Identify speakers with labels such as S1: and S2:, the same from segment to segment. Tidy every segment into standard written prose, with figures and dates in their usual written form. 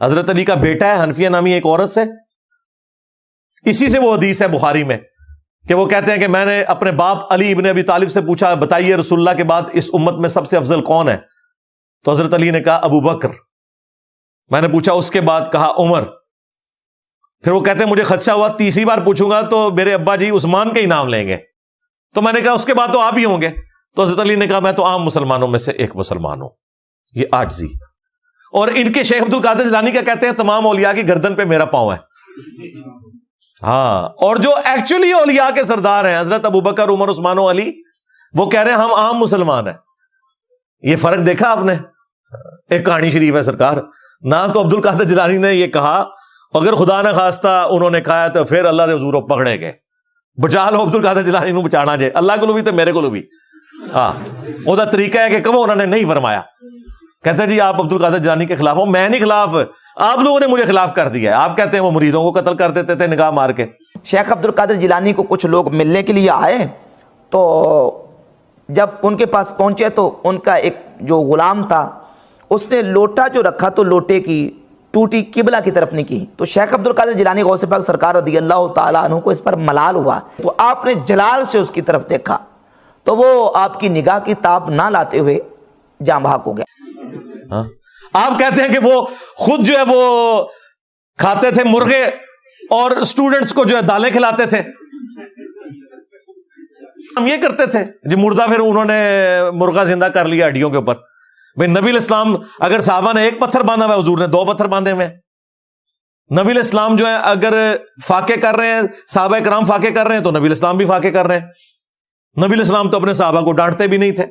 S1: حضرت علی کا بیٹا ہے حنفیہ نامی ایک عورت سے. اسی سے وہ حدیث ہے بخاری میں کہ وہ کہتے ہیں کہ میں نے اپنے باپ علی ابن ابی طالب سے پوچھا بتائیے رسول اللہ کے بعد اس امت میں سب سے افضل کون ہے؟ تو حضرت علی نے کہا ابو بکر. میں نے پوچھا اس کے بعد؟ کہا عمر. پھر وہ کہتے ہیں مجھے خدشہ ہوا تیسری بار پوچھوں گا تو میرے ابا جی عثمان کا ہی نام لیں گے. تو میں نے کہا اس کے بعد تو آپ ہی ہوں گے. تو حضرت علی نے کہا میں تو عام مسلمانوں میں سے ایک مسلمان ہوں. یہ عاجزی. اور ان کے شیخ عبد القادر جیلانی کیا کہتے ہیں؟ تمام اولیاء کی گردن پہ میرا پاؤں ہے. ہاں، اور جو ایکچولی اولیاء کے سردار ہیں حضرت ابو بکر عمر عثمان و علی، وہ کہہ رہے ہیں ہم عام مسلمان ہیں. یہ فرق دیکھا آپ نے؟ ایک کہانی شریف ہے سرکار. نہ تو عبد القادر جیلانی نے یہ کہا، اگر خدا نہ خواستہ انہوں نے کہا تو پھر اللہ دے حضور پکڑے گئے بچا لو عبد القادر جیلانی نو بچانا جے اللہ کو بھی تو میرے کو بھی. ہاں، وہ طریقہ ہے کہ کبھی انہوں نے نہیں فرمایا. کہتے جی آپ عبد القادر جیلانی کے خلاف ہو. میں نہیں خلاف، آپ لوگوں نے مجھے خلاف کر دیا ہے. آپ کہتے ہیں وہ مریدوں کو قتل کر دیتے تھے نگاہ مار کے.
S2: شیخ عبد القادر جیلانی کو کچھ لوگ ملنے کے لیے آئے تو جب ان کے پاس پہنچے تو ان کا ایک جو غلام تھا اس نے لوٹا جو رکھا تو لوٹے کی ٹوٹی قبلہ کی طرف نہیں کی. تو شیخ عبد القادر جیلانی غوث پاک سرکار رضی اللہ تعالیٰ عنہ کو اس پر ملال ہوا. تو آپ نے جلال سے اس کی طرف دیکھا تو وہ آپ کی نگاہ کی تاب نہ لاتے ہوئے جاں بحق ہو گیا.
S1: آپ کہتے ہیں کہ وہ خود جو ہے وہ کھاتے تھے مرغے اور اسٹوڈنٹس کو جو ہے دالیں کھلاتے تھے. ہم یہ کرتے تھے جی مردہ پھر انہوں نے مرغا زندہ کر لیا ہڈیوں کے اوپر. بھائی نبی الاسلام اگر صحابہ نے ایک پتھر باندھا ہوا ہے حضور نے 2 پتھر باندھے ہوئے. نبی الاسلام جو ہے اگر فاقے کر رہے ہیں صحابہ کرام فاقے کر رہے ہیں تو نبی الاسلام بھی فاقے کر رہے ہیں. نبی الاسلام تو اپنے صحابہ کو ڈانٹتے بھی نہیں تھے.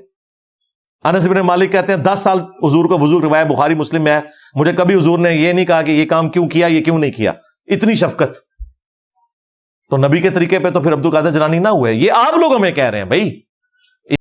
S1: انس بن مالک کہتے ہیں 10 سال حضور کو وضو روایت بخاری مسلم میں ہے، مجھے کبھی حضور نے یہ نہیں کہا کہ یہ کام کیوں کیا یہ کیوں نہیں کیا. اتنی شفقت. تو نبی کے طریقے پہ تو پھر عبد القادر جیلانی نہ ہوئے. یہ آپ لوگ ہمیں کہہ رہے ہیں بھائی